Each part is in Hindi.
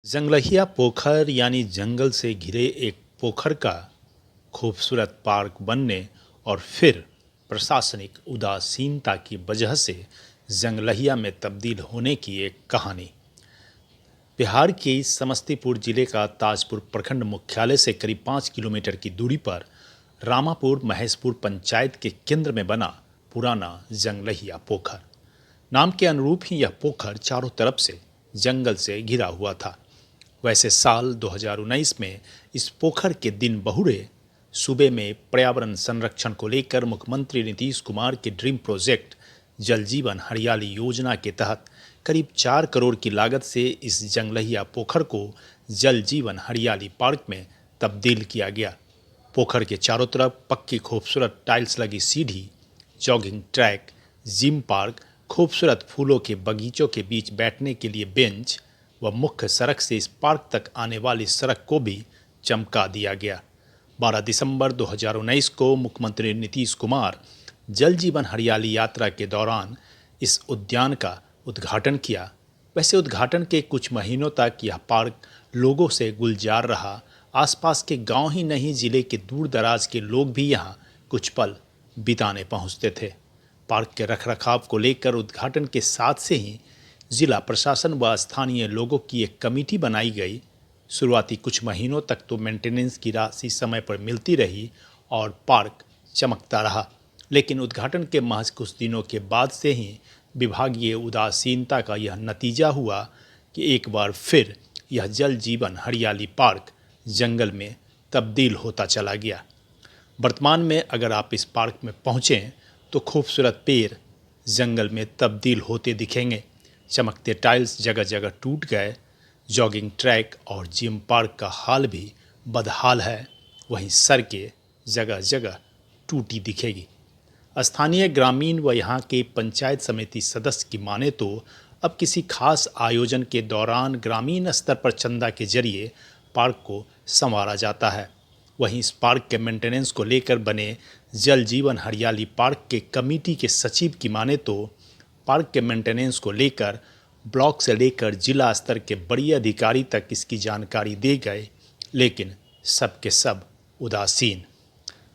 जंगलहिया पोखर यानी जंगल से घिरे एक पोखर का खूबसूरत पार्क बनने और फिर प्रशासनिक उदासीनता की वजह से जंगलहिया में तब्दील होने की एक कहानी। बिहार के समस्तीपुर जिले का ताजपुर प्रखंड मुख्यालय से करीब 5 किलोमीटर की दूरी पर रामापुर महेशपुर पंचायत के केंद्र में बना पुराना जंगलहिया पोखर। नाम के अनुरूप ही यह पोखर चारों तरफ से जंगल से घिरा हुआ था। वैसे साल 2019 में इस पोखर के दिन बहुरे सूबे में पर्यावरण संरक्षण को लेकर मुख्यमंत्री नीतीश कुमार के ड्रीम प्रोजेक्ट जल जीवन हरियाली योजना के तहत करीब 4 करोड़ की लागत से इस जंगलहिया पोखर को जल जीवन हरियाली पार्क में तब्दील किया गया। पोखर के चारों तरफ पक्की खूबसूरत टाइल्स लगी सीढ़ी, जॉगिंग ट्रैक, जिम पार्क, खूबसूरत फूलों के बगीचों के बीच बैठने के लिए बेंच व मुख्य सड़क से इस पार्क तक आने वाली सड़क को भी चमका दिया गया। 12 दिसंबर 2019 को मुख्यमंत्री नीतीश कुमार जल जीवन हरियाली यात्रा के दौरान इस उद्यान का उद्घाटन किया। वैसे उद्घाटन के कुछ महीनों तक यह पार्क लोगों से गुलजार रहा। आसपास के गांव ही नहीं, जिले के दूर दराज के लोग भी यहां कुछ पल बिताने पहुंचते थे। पार्क के रखरखाव को लेकर उद्घाटन के साथ से ही जिला प्रशासन व स्थानीय लोगों की एक कमेटी बनाई गई। शुरुआती कुछ महीनों तक तो मेंटेनेंस की राशि समय पर मिलती रही और पार्क चमकता रहा, लेकिन उद्घाटन के महज कुछ दिनों के बाद से ही विभागीय उदासीनता का यह नतीजा हुआ कि एक बार फिर यह जल जीवन हरियाली पार्क जंगल में तब्दील होता चला गया। वर्तमान में अगर आप इस पार्क में पहुँचें तो खूबसूरत पेड़ जंगल में तब्दील होते दिखेंगे। चमकते टाइल्स जगह जगह टूट गए। जॉगिंग ट्रैक और जिम पार्क का हाल भी बदहाल है। वहीं सड़कें जगह जगह टूटी दिखेगी। स्थानीय ग्रामीण व यहाँ के पंचायत समिति सदस्य की माने तो अब किसी खास आयोजन के दौरान ग्रामीण स्तर पर चंदा के जरिए पार्क को संवारा जाता है। वहीं इस पार्क के मेंटेनेंस को लेकर बने जल जीवन हरियाली पार्क के कमेटी के सचिव की माने तो पार्क के मेंटेनेंस को लेकर ब्लॉक से लेकर जिला स्तर के बड़ी अधिकारी तक इसकी जानकारी दे गए, लेकिन सब के सब उदासीन।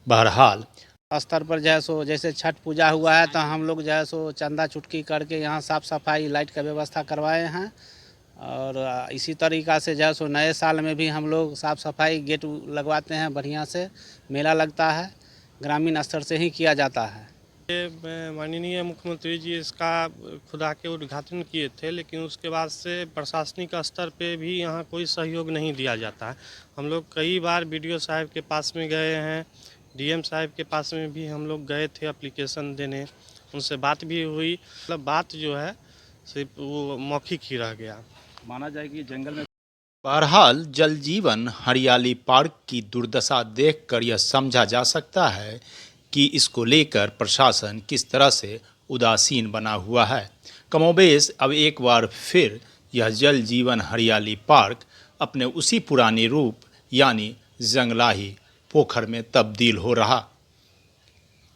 बहरहाल स्तर पर जो है सो जैसे छठ पूजा हुआ है तो हम लोग जो है सो चंदा चुटकी करके यहाँ साफ़ सफाई लाइट का व्यवस्था करवाए हैं। और इसी तरीक़ा से जो है सो नए साल में भी हम लोग साफ़ सफाई गेट लगवाते हैं, बढ़िया से मेला लगता है, ग्रामीण स्तर से ही किया जाता है। माननीय मुख्यमंत्री जी इसका खुद आके उद्घाटन किए थे, लेकिन उसके बाद से प्रशासनिक स्तर पे भी यहाँ कोई सहयोग नहीं दिया जाता है। हम लोग कई बार बीडीओ साहब के पास में गए हैं, डीएम साहब के पास में भी हम लोग गए थे एप्लीकेशन देने, उनसे बात भी हुई। मतलब बात जो है सिर्फ वो मौखिक ही रह गया। माना जाए कि जंगल में बहरहाल जल जीवन हरियाली पार्क की दुर्दशा देखकर यह समझा जा सकता है कि इसको लेकर प्रशासन किस तरह से उदासीन बना हुआ है। कमोबेश अब एक बार फिर यह जल जीवन हरियाली पार्क अपने उसी पुराने रूप यानी जंगलाही पोखर में तब्दील हो रहा।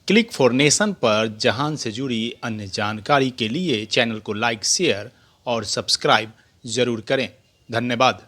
क्लिक फॉर नेशन पर जहान से जुड़ी अन्य जानकारी के लिए चैनल को लाइक, शेयर और सब्सक्राइब जरूर करें। धन्यवाद।